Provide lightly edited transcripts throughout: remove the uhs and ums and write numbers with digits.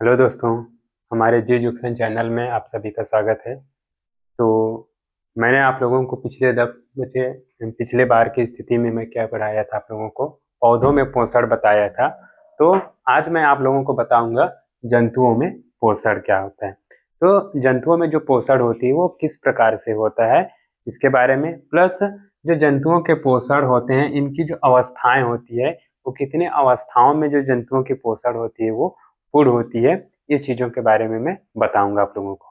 Hello दोस्तों, हमारे जी जुक्सन channel में आप सभी का स्वागत है। तो मैंने आप लोगों को पिछले बार की स्थिति में मैं क्या पढ़ाया था, आप लोगों को पौधों में पोषण बताया था। तो आज मैं आप लोगों को बताऊंगा जंतुओं में पोषण क्या होता है। तो जंतुओं में जो पोषण होती है वो किस प्रकार से होता है, इसके बारे में, प्लस जो जंतुओं के पोषण होते हैं इनकी जो अवस्थाएं होती है, वो कितने अवस्थाओं में जो जंतुओं की पोषण होती है वो पूर्ण होती है, इस चीज़ों के बारे में मैं बताऊंगा आप लोगों को।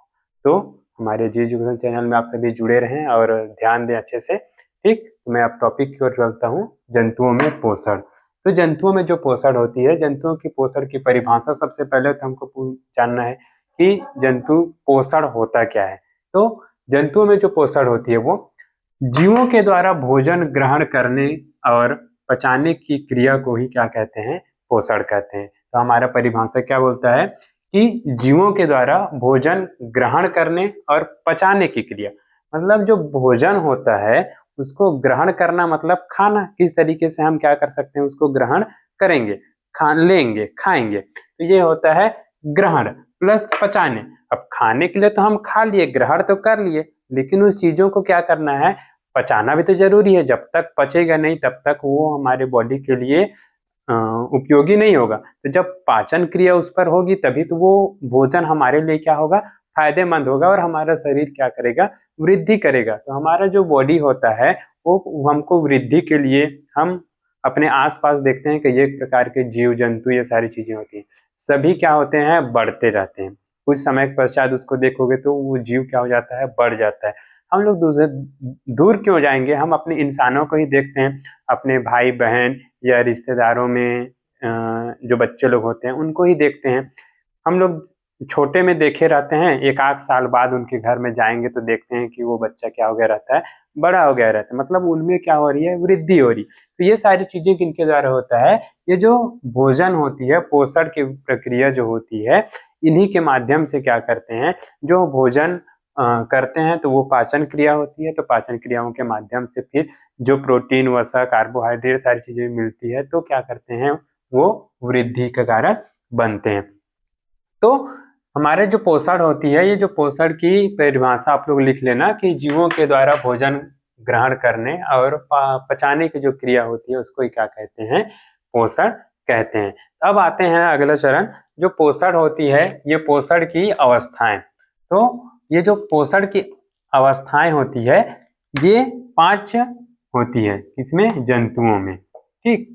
तो हमारे जी एजुकेशन चैनल में आप सभी जुड़े रहें और ध्यान दें अच्छे से। ठीक, तो मैं अब टॉपिक की ओर चलता हूँ, जंतुओं में पोषण। तो जंतुओं में जो पोषण होती है, जंतुओं की पोषण की परिभाषा सबसे पहले तो हमको जानना है कि जंतु पोषण होता क्या है। तो जंतुओं में जो पोषण होती है वो जीवों के द्वारा भोजन ग्रहण करने और पचाने की क्रिया को ही क्या कहते हैं, पोषण कहते हैं। तो हमारा परिभाषा क्या बोलता है कि जीवों के द्वारा भोजन ग्रहण करने और पचाने की क्रिया, मतलब जो भोजन होता है उसको ग्रहण करना मतलब खाना, किस तरीके से हम क्या कर सकते हैं, उसको ग्रहण करेंगे, खा लेंगे, खाएंगे, तो ये होता है ग्रहण प्लस पचाने। अब खाने के लिए तो हम खा लिए, ग्रहण तो कर लिए, लेकिन उस चीजों को क्या करना है, पचाना भी तो जरूरी है। जब तक पचेगा नहीं तब तक वो हमारे बॉडी के लिए उपयोगी नहीं होगा। तो जब पाचन क्रिया उस पर होगी तभी तो वो भोजन हमारे लिए क्या होगा, फायदेमंद होगा और हमारा शरीर क्या करेगा, वृद्धि करेगा। तो हमारा जो बॉडी होता है वो हमको वृद्धि के लिए, हम अपने आसपास देखते हैं कि ये एक प्रकार के जीव जंतु, ये सारी चीजें होती हैं, सभी क्या होते हैं, बढ़ते रहते हैं। कुछ समय के पश्चात उसको देखोगे तो वो जीव क्या हो जाता है, बढ़ जाता है। हम लोग दूसरे दूर क्यों जाएंगे, हम अपने इंसानों को ही देखते हैं, अपने भाई बहन या रिश्तेदारों में जो बच्चे लोग होते हैं उनको ही देखते हैं। हम लोग छोटे में देखे रहते हैं, एक आध साल बाद उनके घर में जाएंगे तो देखते हैं कि वो बच्चा क्या हो गया रहता है, बड़ा हो गया रहता है, मतलब उनमें क्या हो रही है, वृद्धि हो रही। तो ये सारी चीजें किनके द्वारा होता है, ये जो भोजन होती है, पोषण की प्रक्रिया जो होती है, इन्हीं के माध्यम से क्या करते हैं, जो भोजन करते हैं तो वो पाचन क्रिया होती है। तो पाचन क्रियाओं के माध्यम से फिर जो प्रोटीन, वसा, कार्बोहाइड्रेट सारी चीजें मिलती है तो क्या करते हैं, वो वृद्धि का कारण बनते हैं। तो हमारे जो पोषण होती है, ये जो पोषण की परिभाषा आप लोग लिख लेना कि जीवों के द्वारा भोजन ग्रहण करने और पचाने की जो क्रिया होती है उसको ही क्या कहते हैं, पोषण कहते हैं। अब आते हैं अगला चरण, जो पोषण होती है, ये पोषण की अवस्थाएं। तो ये जो पोषण की अवस्थाएं होती है ये 5 होती है, किसमें, जंतुओं में। ठीक,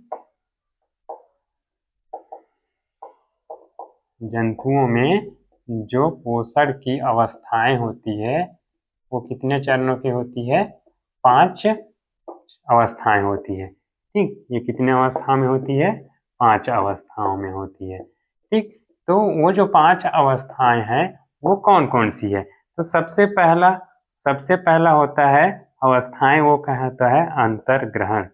जंतुओं में जो पोषण की अवस्थाएं होती है वो कितने चरणों की होती है, 5 अवस्थाएं होती है। ठीक, ये कितने अवस्था में होती है, 5 अवस्थाओं में होती है। ठीक, तो वो जो 5 अवस्थाएं हैं वो कौन कौन सी है, तो सबसे पहला होता है अवस्थाएं, वो कहता है अंतर्ग्रहण।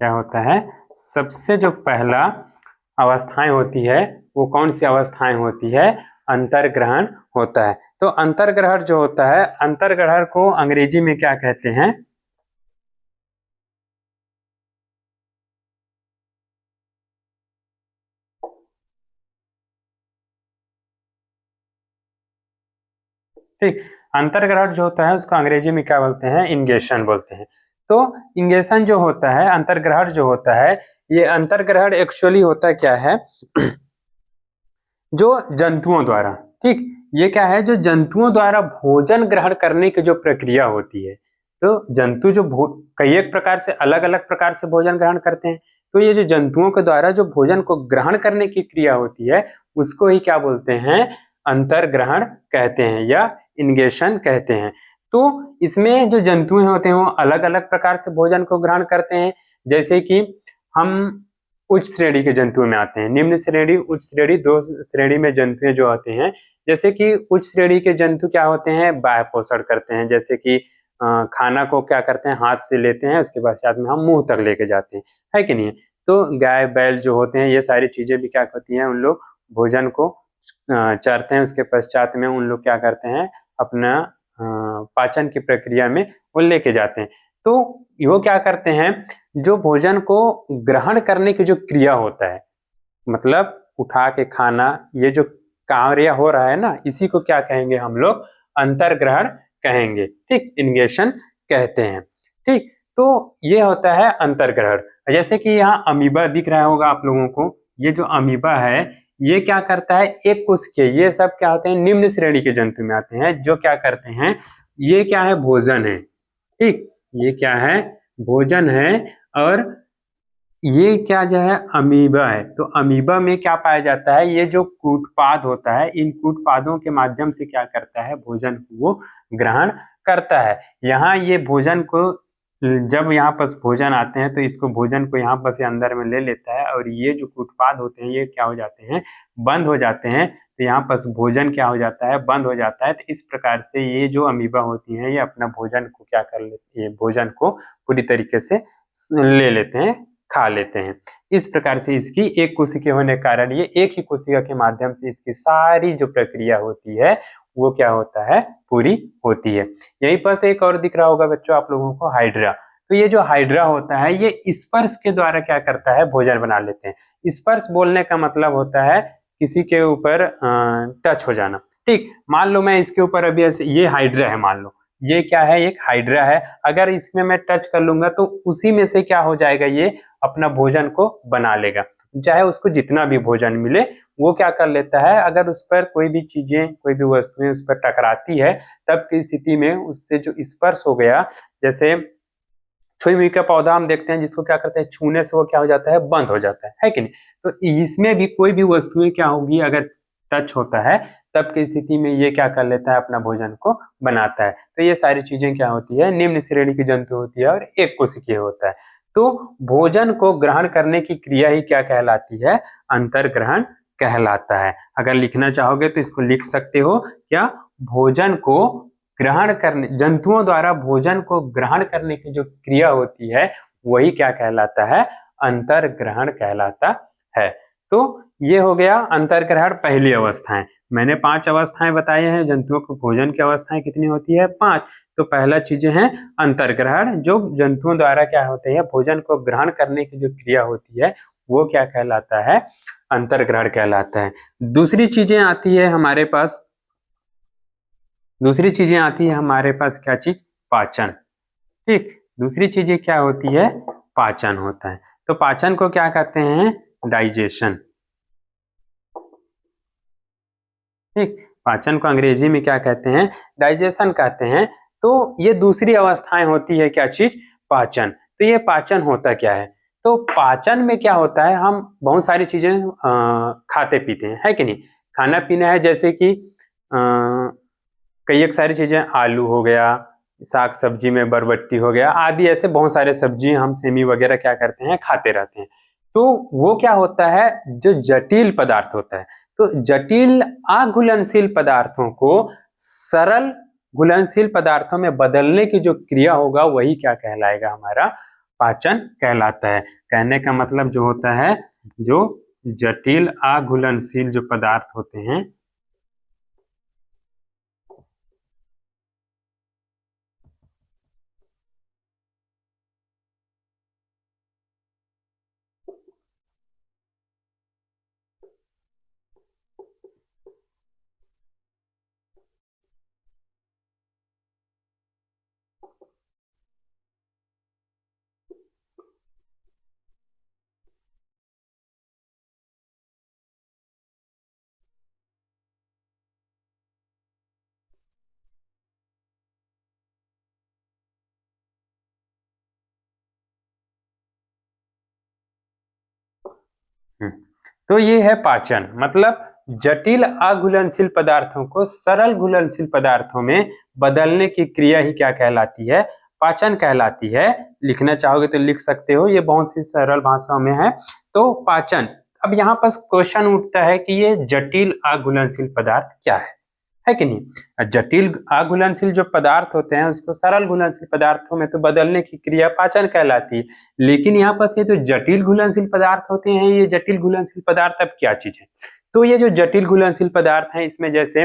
क्या होता है, सबसे जो पहला अवस्थाएं होती है वो कौन सी अवस्थाएं होती है, अंतर्ग्रहण होता है। तो अंतर्ग्रहण जो होता है, अंतर्ग्रहण को अंग्रेजी में क्या कहते हैं, ठीक, अंतर्ग्रहण जो होता है उसको अंग्रेजी में क्या बोलते हैं, इंगेशन बोलते हैं। तो इंगेशन जो होता है, अंतर्ग्रहण जो होता है, ये अंतर्ग्रहण एक्चुअली होता क्या है, जो जंतुओं द्वारा, ठीक, ये क्या है, जो जंतुओं द्वारा भोजन ग्रहण करने की जो प्रक्रिया होती है। तो जंतु जो कई एक प्रकार से, अलग अलग प्रकार से भोजन ग्रहण करते हैं। तो ये जो जंतुओं के द्वारा जो भोजन को ग्रहण करने की क्रिया होती है उसको ही क्या बोलते हैं, अंतर्ग्रहण कहते हैं या इंगेशन कहते हैं। तो इसमें जो जंतु होते हैं वो अलग अलग प्रकार से भोजन को ग्रहण करते हैं। जैसे कि हम उच्च श्रेणी के जंतुओं में आते हैं, निम्न श्रेणी, उच्च श्रेणी, दो श्रेणी में जंतु जो होते हैं। जैसे कि उच्च श्रेणी के जंतु क्या होते हैं, बाह्य पोषण करते हैं, जैसे कि खाना को क्या करते हैं, हाथ से लेते हैं, उसके पश्चात में हम मुंह तक लेके जाते हैं, है कि नहीं। तो गाय बैल जो होते हैं ये सारी चीजें भी क्या होती हैं, उन लोग भोजन को चरते हैं, उसके पश्चात में उन लोग क्या करते हैं, अपना पाचन की प्रक्रिया में वो लेके जाते हैं। तो वो क्या करते हैं, जो भोजन को ग्रहण करने की जो क्रिया होता है, मतलब उठा के खाना, ये जो कार्य हो रहा है ना, इसी को क्या कहेंगे हम लोग, अंतर्ग्रहण कहेंगे, ठीक, इंगेशन कहते हैं, ठीक। तो ये होता है अंतर्ग्रहण। जैसे कि यहाँ अमीबा दिख रहा होगा आप लोगों को, ये जो अमीबा है ये क्या करता है, एक कोशिकीय, ये सब क्या होते हैं, निम्न श्रेणी के जंतु में आते हैं, जो क्या करते हैं, ये क्या है, भोजन है, ठीक, ये क्या है, भोजन है। और ये क्या जो है, अमीबा है। तो अमीबा में क्या पाया जाता है, ये जो कूटपाद होता है, इन कूटपादों के माध्यम से क्या करता है, भोजन को वो ग्रहण करता है। यहाँ ये भोजन को, जब यहाँ पर भोजन आते हैं तो इसको, भोजन को यहाँ पर से अंदर में ले लेता है, और ये जो कूटपाद होते हैं ये क्या हो जाते हैं, बंद हो जाते हैं। तो यहाँ पर भोजन क्या हो जाता है, बंद हो जाता है। तो इस प्रकार से ये जो अमीबा होती हैं, ये अपना भोजन को क्या कर लेती है, भोजन को पूरी तरीके से ले लेते हैं, खा लेते हैं। इस प्रकार से इसकी एक कोशिका होने के कारण, ये एक ही कोशिका के माध्यम से इसकी सारी जो प्रक्रिया होती है वो क्या होता है, पूरी होती है। यहीं पर से एक और दिख रहा होगा बच्चों आप लोगों को, हाइड्रा। तो ये जो हाइड्रा होता है ये स्पर्श के द्वारा क्या करता है, भोजन बना लेते हैं। स्पर्श बोलने का मतलब होता है किसी के ऊपर टच हो जाना, ठीक। मान लो मैं इसके ऊपर अभी ऐसे, ये हाइड्रा है, मान लो ये क्या है, एक हाइड्रा है। अगर इसमें मैं टच कर लूंगा तो उसी में से क्या हो जाएगा, ये अपना भोजन को बना लेगा। चाहे उसको जितना भी भोजन मिले वो क्या कर लेता है, अगर उस पर कोई भी चीजें, कोई भी वस्तुएं उस पर टकराती है, तब की स्थिति में उससे जो स्पर्श हो गया, जैसे छुई हुई का पौधा हम देखते हैं, जिसको क्या करते हैं, छूने से वो क्या हो जाता है, बंद हो जाता है कि नहीं। तो इसमें भी कोई भी वस्तुएं क्या होगी, अगर टच होता है तब की स्थिति में ये क्या कर लेता है, अपना भोजन को बनाता है। तो ये सारी चीजें क्या होती है, निम्न श्रेणी की जंतु होती है, और एक कोशिकीय होता है। तो भोजन को ग्रहण करने की क्रिया ही क्या कहलाती है, अंतर्ग्रहण कहलाता है। अगर लिखना चाहोगे तो इसको लिख सकते हो, क्या, भोजन को ग्रहण करने, जंतुओं द्वारा भोजन को ग्रहण करने की जो क्रिया होती है वही क्या कहलाता है, अंतर्ग्रहण कहलाता है। तो ये हो गया अंतर्ग्रहण पहली अवस्थाएं। मैंने 5 अवस्थाएं बताए हैं, जंतुओं को भोजन की अवस्थाएं कितनी होती है, 5। तो पहला चीजें हैं अंतर्ग्रहण, जो जंतुओं द्वारा क्या होते हैं, भोजन को ग्रहण करने की जो क्रिया होती है वो क्या कहलाता है, अंतर्ग्रहण कहलाता है। दूसरी चीजें आती है हमारे पास, दूसरी चीजें आती है हमारे पास, क्या चीज, पाचन, ठीक। दूसरी चीजें क्या होती है, पाचन होता है। तो पाचन को क्या कहते हैं, डाइजेशन, ठीक। पाचन को अंग्रेजी में क्या कहते हैं, डाइजेशन कहते हैं। तो ये दूसरी अवस्थाएं होती है, क्या चीज, पाचन। तो ये पाचन होता क्या है, तो पाचन में क्या होता है, हम बहुत सारी चीजें खाते पीते हैं, है कि नहीं। खाना पीना है, जैसे कि कई एक सारी चीजें, आलू हो गया, साग सब्जी में बरबट्टी हो गया, आदि ऐसे बहुत सारे सब्जी, हम सेमी वगैरह क्या करते हैं, खाते रहते हैं। तो वो क्या होता है, जो जटिल पदार्थ होता है, तो जटिल अघुलनशील पदार्थों को सरल घुलनशील पदार्थों में बदलने की जो क्रिया होगा वही क्या कहलाएगा, हमारा पाचन कहलाता है। कहने का मतलब जो होता है, जो जटिल अघुलनशील जो पदार्थ होते हैं, तो ये है पाचन, मतलब जटिल अघुलनशील पदार्थों को सरल घुलनशील पदार्थों में बदलने की क्रिया ही क्या कहलाती है, पाचन कहलाती है। लिखना चाहोगे तो लिख सकते हो, ये बहुत ही सरल भाषा में है। तो पाचन, अब यहाँ पर क्वेश्चन उठता है कि ये जटिल अघुलनशील पदार्थ क्या है कि नहीं। जटिल अघुलनशील जो पदार्थ होते हैं उसको सरल घुलनशील पदार्थों में तो बदलने की क्रिया पाचन कहलाती है, लेकिन यहाँ पर से जो जटिल घुलनशील पदार्थ होते हैं, ये जटिल घुलनशील पदार्थ अब क्या चीज है। तो ये जो जटिल घुलनशील पदार्थ है, इसमें जैसे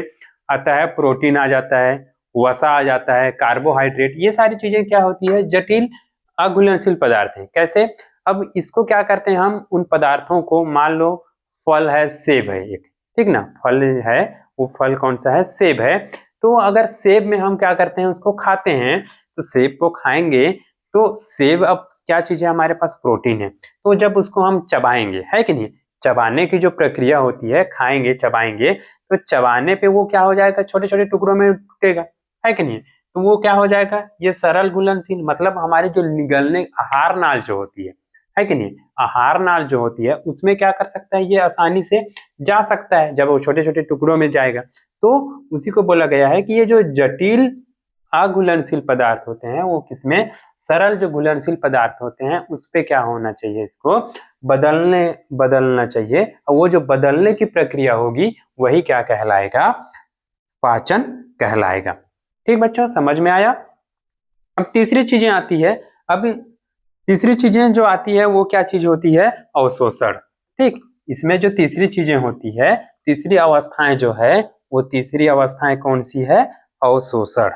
आता है प्रोटीन आ जाता है, वसा आ जाता है, कार्बोहाइड्रेट, ये सारी चीजें क्या होती है, जटिल अघुलनशील पदार्थ हैं। कैसे? अब इसको क्या करते हैं हम, उन पदार्थों को, मान लो फल है, सेब है एक, ठीक ना, फल है, वो फल कौन सा है, सेब है। तो अगर सेब में हम क्या करते हैं, उसको खाते हैं, तो सेब को खाएंगे तो सेब अब क्या चीज है, हमारे पास प्रोटीन है। तो जब उसको हम चबाएंगे, है कि नहीं, चबाने की जो प्रक्रिया होती है, खाएंगे चबाएंगे, तो चबाने पे वो क्या हो जाएगा, छोटे छोटे टुकड़ों में टूटेगा, है कि नहीं। तो वो क्या हो जाएगा, ये सरल घुलनशील, मतलब हमारी जो निगलने आहार नाल जो होती है कि नहीं, आहार नाल जो होती है उसमें क्या कर सकता है, ये आसानी से जा सकता है जब वो छोटे छोटे टुकड़ों में जाएगा। तो उसी को बोला गया है कि ये जो जटिल अघुलनशील पदार्थ होते हैं वो किसमें, सरल जो घुलनशील पदार्थ होते हैं उस पे क्या होना चाहिए, इसको बदलना चाहिए। और वो जो बदलने की प्रक्रिया होगी वही क्या कहलाएगा, पाचन कहलाएगा। ठीक बच्चों, समझ में आया। अब तीसरी चीजें आती है, अब तीसरी चीजें जो आती है वो क्या चीज होती है, अवशोषण। ठीक, इसमें जो तीसरी चीजें होती है, तीसरी अवस्थाएं जो है, वो तीसरी अवस्थाएं कौन सी है, अवशोषण।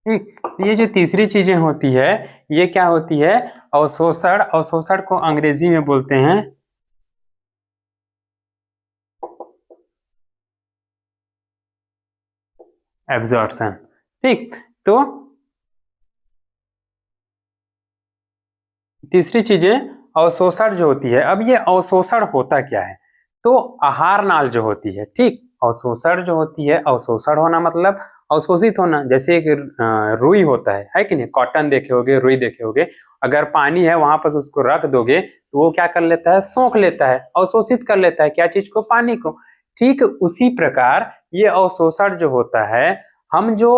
ठीक, ये जो तीसरी चीजें होती है, ये क्या होती है, अवशोषण। अवशोषण को अंग्रेजी में बोलते हैं एब्जॉर्प्शन। ठीक, तो तीसरी चीजें अवशोषण जो होती है। अब ये अवशोषण होता क्या है, तो आहार नाल जो होती है, ठीक, अवशोषण जो होती है, अवशोषण होना मतलब अवशोषित होना। जैसे एक रुई होता है कि नहीं, कॉटन देखे होगे, रुई देखे होगे, अगर पानी है वहां पर उसको रख दोगे तो वो क्या कर लेता है, सोख लेता है, अवशोषित कर लेता है, क्या चीज को, पानी को। ठीक उसी प्रकार ये अवशोषण जो होता है, हम जो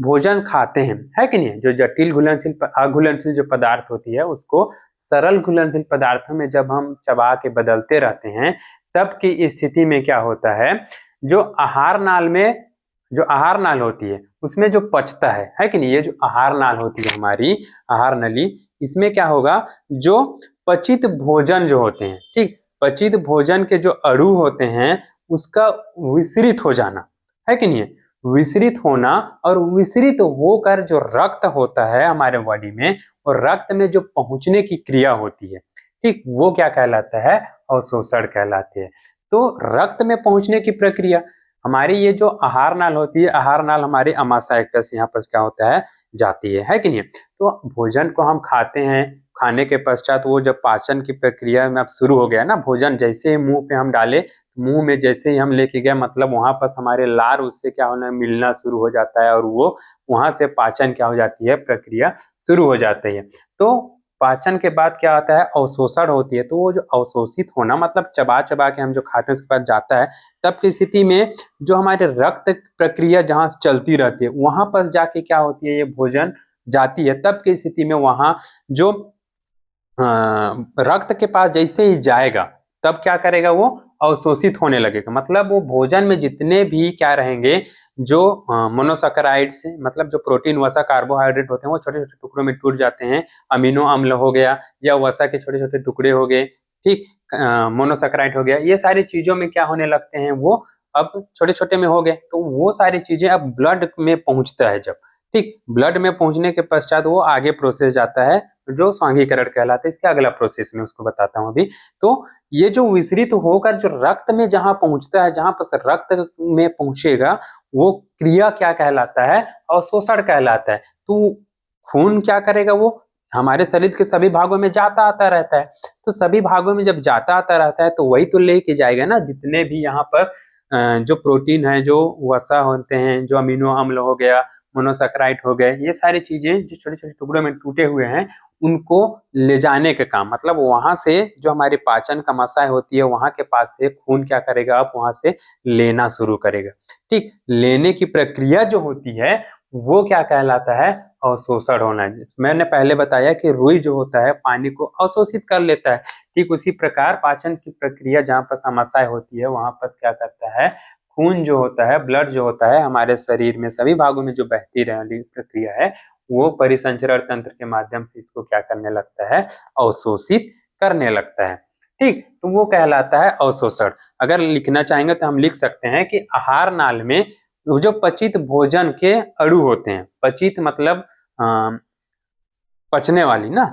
भोजन खाते हैं, है कि नहीं, जो जटिल घुलनशील अघुलनशील जो पदार्थ होती है उसको सरल घुलनशील पदार्थों में जब हम चबा के बदलते रहते हैं, तब की स्थिति में क्या होता है, जो आहार नाल में, जो आहार नाल होती है उसमें जो पचता है कि नहीं, ये जो आहार नाल होती है हमारी, आहार नली, इसमें क्या होगा, जो पचित भोजन जो होते हैं, ठीक, पचित भोजन के जो अणु होते हैं उसका विसरित हो जाना, है कि नहीं, विसरित होना, और विसरित होकर जो रक्त होता है हमारे बॉडी में, और रक्त में जो पहुंचने की क्रिया होती है, ठीक, वो क्या कहलाता है, अवशोषण कहलाते हैं। तो रक्त में पहुंचने की प्रक्रिया, हमारी ये जो आहार नाल होती है, आहार नाल हमारे अमाशय यहाँ पर क्या होता है, जाती है कि नहीं। तो भोजन को हम खाते हैं, खाने के पश्चात वो जब पाचन की प्रक्रिया में अब शुरू हो गया ना, भोजन जैसे ही मुंह पे हम डाले, मुंह में जैसे ही हम लेके गए, मतलब वहां पर हमारे लार उससे क्या होना, मिलना शुरू हो जाता है, और वो वहां से पाचन क्या हो जाती है, प्रक्रिया शुरू हो जाती है। तो पाचन के बाद क्या आता है, अवशोषण होती है। तो वो जो अवशोषित होना मतलब चबा चबा के हम जो खाते हैं उसके बाद जाता है, तब की स्थिति में जो हमारे रक्त प्रक्रिया जहाँ चलती रहती है वहां पर जाके क्या होती है, ये भोजन जाती है, तब की स्थिति में वहां जो रक्त के पास जैसे ही जाएगा, तब क्या करेगा, वो अवशोषित होने लगेगा। मतलब वो भोजन में जितने भी क्या रहेंगे, जो मोनोसैकेराइड्स, मतलब जो प्रोटीन वसा कार्बोहाइड्रेट होते हैं, वो छोटे छोटे टुकड़ों में टूट जाते हैं। अमीनो अम्ल हो गया, या वसा के छोटे छोटे टुकड़े हो गए, ठीक, मोनोसैकेराइड हो गया, ये सारी चीजों में क्या होने लगते हैं, वो अब छोटे छोटे में हो गए। तो वो सारी चीजें अब ब्लड में पहुंचता है जब, ठीक, ब्लड में पहुंचने के पश्चात वो आगे प्रोसेस जाता है, जो स्वांगीकरण कहलाता है। इसका अगला प्रोसेस में उसको बताता हूँ अभी। तो ये जो विसरित होकर जो रक्त में जहां पहुंचता है, जहां पर रक्त में पहुंचेगा, वो क्रिया क्या कहलाता है, अवशोषण कहलाता है। तो खून क्या करेगा, वो हमारे शरीर के सभी भागों में जाता आता रहता है। तो सभी भागों में जब जाता आता रहता है, तो वही तो लेके जाएगा ना, जितने भी यहाँ पर जो प्रोटीन है, जो वसा होते हैं, जो अमीनो अम्ल हो गया, मोनोसैकेराइड हो गए, ये सारी चीजें जो छोटे छोटे टुकड़ों में टूटे हुए हैं, उनको ले जाने का काम, मतलब वहां से जो हमारी पाचन का मसाय होती है, वहां के पास से खून क्या करेगा, अब वहां से लेना शुरू करेगा। ठीक, लेने की प्रक्रिया जो होती है वो क्या कहलाता है, अवशोषण होना। मैंने पहले बताया कि रुई जो होता है पानी को अवशोषित कर लेता है, ठीक उसी प्रकार पाचन की प्रक्रिया जहाँ पर समस्या होती है वहां पर क्या करता है, खून जो होता है, ब्लड जो होता है, हमारे शरीर में सभी भागों में जो बहती रहने प्रक्रिया है, वो परिसंचरण तंत्र के माध्यम से इसको क्या करने लगता है, अवशोषित करने लगता है। ठीक, तो वो कहलाता है अवशोषण। अगर लिखना चाहेंगे तो हम लिख सकते हैं कि आहार नाल में वो जो पचित भोजन के अणु होते हैं, पचित मतलब पचने वाली ना,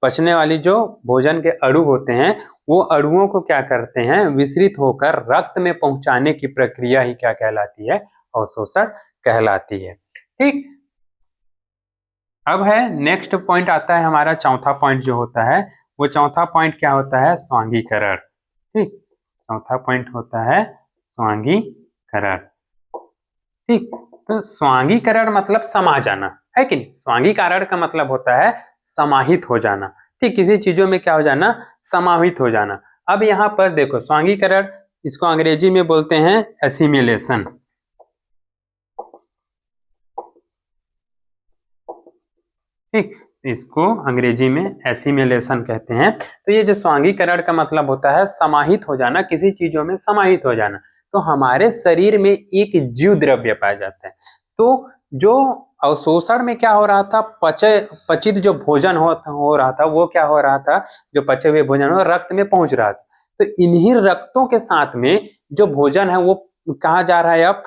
पचने वाली जो भोजन के अणु होते हैं, वो अणुओं को क्या करते हैं, विसरित होकर रक्त में पहुंचाने की प्रक्रिया ही क्या कहलाती है, अवशोषण कहलाती है। ठीक, अब है नेक्स्ट पॉइंट आता है हमारा चौथा पॉइंट जो होता है, वो चौथा पॉइंट क्या होता है, स्वांगीकरण। ठीक, चौथा पॉइंट होता है स्वांगीकरण। ठीक, तो स्वांगीकरण मतलब समा जाना, है कि नहीं। स्वांगीकरण का मतलब होता है समाहित हो जाना। ठीक, किसी चीजों में क्या हो जाना, समाहित हो जाना। अब यहाँ पर देखो स्वांगीकरण, इसको अंग्रेजी में बोलते हैं एसिमिलेशन। ठीक, इसको अंग्रेजी में एसिमिलेशन कहते हैं। तो ये जो स्वांगीकरण का मतलब होता है समाहित हो जाना, किसी चीजों में समाहित हो जाना। तो हमारे शरीर में एक जीव द्रव्य पाया जाता है, तो जो अवशोषण में क्या हो रहा था, पचित जो भोजन हो रहा था, वो क्या हो रहा था, जो पचे हुए भोजन हो रक्त में पहुंच रहा था। तो इन्हीं रक्तों के साथ में जो भोजन है वो कहा जा रहा है अब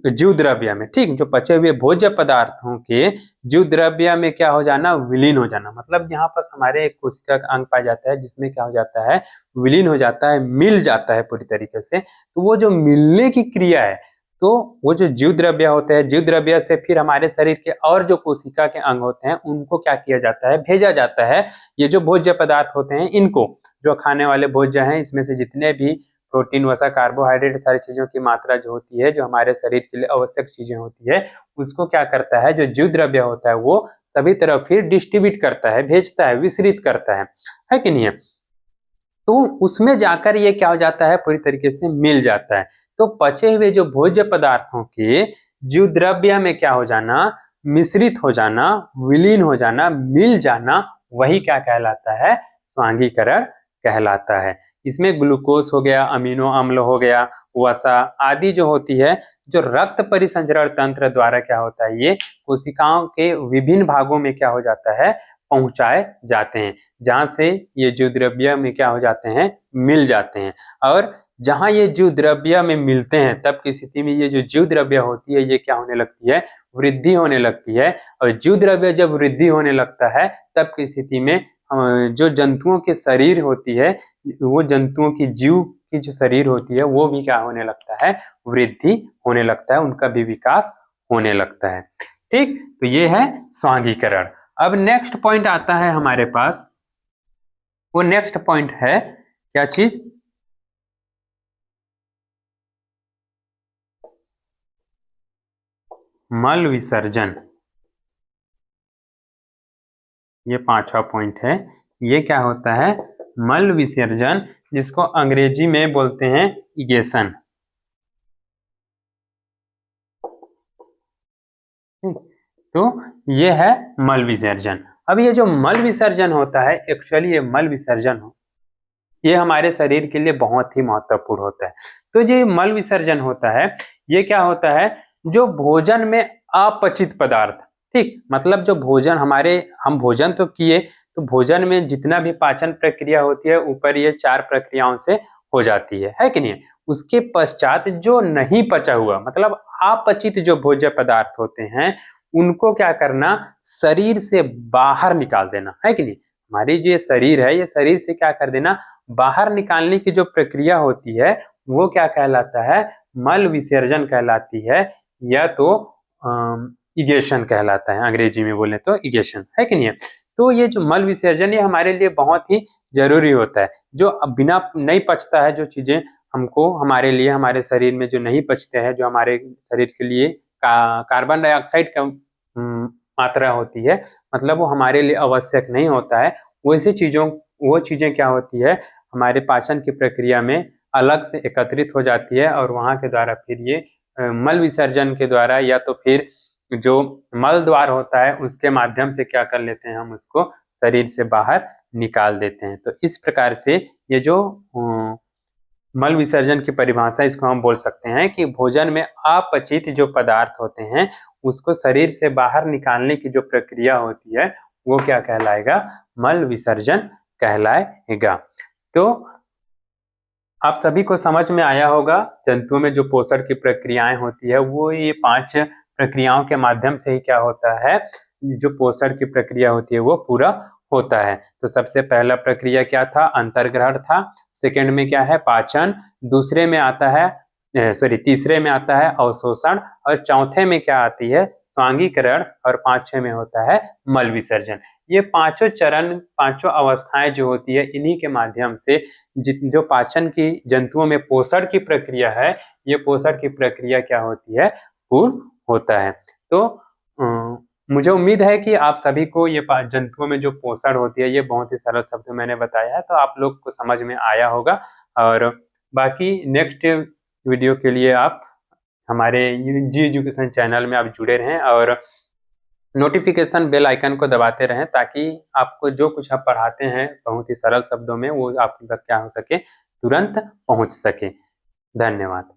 जीव द्रव्य में। ठीक, जो पचे हुए भोज्य पदार्थों के जीव द्रव्य में क्या हो जाना, विलीन हो जाना। मतलब यहाँ पर हमारे एक कोशिका का अंग पाया जाता है जिसमें क्या हो जाता है, विलीन हो जाता है, मिल जाता है पूरी तरीके से। तो वो जो मिलने की क्रिया है, तो वो जो जीव द्रव्य होते हैं, जीव द्रव्य से फिर हमारे शरीर के और जो कोशिका के अंग होते हैं उनको क्या किया जाता है, भेजा जाता है। ये जो भोज्य पदार्थ होते हैं इनको, जो खाने वाले भोज्य हैं, इसमें से जितने भी प्रोटीन वसा कार्बोहाइड्रेट सारी चीजों की मात्रा जो होती है, जो हमारे शरीर के लिए आवश्यक चीजें होती है, उसको क्या करता है, जो जीव द्रव्य होता है वो सभी तरफ फिर डिस्ट्रीब्यूट करता है, भेजता है, विसरित करता है कि नहीं है। तो उसमें जाकर ये क्या हो जाता है, पूरी तरीके से मिल जाता है। तो पचे हुए जो भोज्य पदार्थों के जीव द्रव्य में क्या हो जाना, मिश्रित हो जाना, विलीन हो जाना, मिल जाना, वही क्या कहलाता है, स्वांगीकरण कहलाता है। इसमें ग्लूकोज हो गया, अमीनो अम्ल हो गया, वसा आदि जो होती है, जो रक्त परिसंचरण तंत्र द्वारा क्या होता है, ये कोशिकाओं के विभिन्न भागों में क्या हो जाता है, पहुंचाए जाते हैं, जहां से ये जीव द्रव्य में क्या हो जाते हैं, मिल जाते हैं। और जहां ये जीव द्रव्य में मिलते हैं तब की स्थिति में ये जो जीव द्रव्य होती है ये क्या होने लगती है, वृद्धि होने लगती है। और जीव द्रव्य जब वृद्धि होने लगता है तब की स्थिति में जो जंतुओं के शरीर होती है, वो जंतुओं की जीव की जो शरीर होती है वो भी क्या होने लगता है, वृद्धि होने लगता है, उनका भी विकास होने लगता है। ठीक, तो ये है स्वांगीकरण। अब नेक्स्ट पॉइंट आता है हमारे पास, वो नेक्स्ट पॉइंट है क्या चीज, मल विसर्जन। ये पांचवा पॉइंट है। ये क्या होता है, मल विसर्जन, जिसको अंग्रेजी में बोलते हैं इगेशन। तो ये है मल विसर्जन। अब ये जो मल विसर्जन होता है, एक्चुअली ये मल विसर्जन हो, ये हमारे शरीर के लिए बहुत ही महत्वपूर्ण होता है। तो जो मल विसर्जन होता है, ये क्या होता है, जो भोजन में अपचित पदार्थ, ठीक, मतलब जो भोजन हमारे, हम भोजन तो किए, तो भोजन में जितना भी पाचन प्रक्रिया होती है ऊपर ये 4 प्रक्रियाओं से हो जाती है कि नहीं। उसके पश्चात जो नहीं पचा हुआ, मतलब अपचित जो भोज्य पदार्थ होते हैं, उनको क्या करना, शरीर से बाहर निकाल देना, है कि नहीं। हमारी जो ये शरीर है, ये शरीर से क्या कर देना, बाहर निकालने की जो प्रक्रिया होती है वो क्या कहलाता है, मल विसर्जन कहलाती है, या तो इगेशन कहलाता है, अंग्रेजी में बोले तो इगेशन, है कि नहीं है। तो ये जो मल विसर्जन ये हमारे लिए बहुत ही जरूरी होता है। जो बिना नहीं पचता है, जो चीजें हमको, हमारे लिए, हमारे शरीर में जो नहीं पचते हैं, जो हमारे शरीर के लिए कार्बन डाइऑक्साइड का मात्रा होती है, मतलब वो हमारे लिए आवश्यक नहीं होता है, वैसी चीजों, वो चीजें क्या होती है, हमारे पाचन की प्रक्रिया में अलग से एकत्रित हो जाती है, और वहां के द्वारा फिर ये मल विसर्जन के द्वारा, या तो फिर जो मल द्वार होता है उसके माध्यम से क्या कर लेते हैं, हम उसको शरीर से बाहर निकाल देते हैं। तो इस प्रकार से ये जो मल विसर्जन की परिभाषा, इसको हम बोल सकते हैं कि भोजन में अपचित जो पदार्थ होते हैं उसको शरीर से बाहर निकालने की जो प्रक्रिया होती है वो क्या कहलाएगा, मल विसर्जन कहलाएगा। तो आप सभी को समझ में आया होगा, जंतुओं में जो पोषण की प्रक्रियाएं होती है वो ये 5 प्रक्रियाओं के माध्यम से ही क्या होता है, जो पोषण की प्रक्रिया होती है वो पूरा होता है। तो सबसे पहला प्रक्रिया क्या था, अंतर्ग्रहण था। सेकंड में क्या है, पाचन। दूसरे में आता है तीसरे में आता है अवशोषण, और चौथे में क्या आती है, स्वांगीकरण, और पांचवें में होता है मल विसर्जन। ये पांचों चरण, पांचों अवस्थाएं जो होती है, इन्हीं के माध्यम से जो पाचन की जंतुओं में पोषण की प्रक्रिया है, ये पोषण की प्रक्रिया क्या होती है, पूर्ण होता है। तो मुझे उम्मीद है कि आप सभी को ये जंतुओं में जो पोषण होती है ये बहुत ही सरल शब्दों में मैंने बताया है, तो आप लोग को समझ में आया होगा। और बाकी नेक्स्ट वीडियो के लिए आप हमारे जी एजुकेशन चैनल में आप जुड़े रहें और नोटिफिकेशन बेल आइकन को दबाते रहें, ताकि आपको जो कुछ आप पढ़ाते हैं बहुत ही सरल शब्दों में वो आप तक क्या हो सके, तुरंत पहुंच सके। धन्यवाद।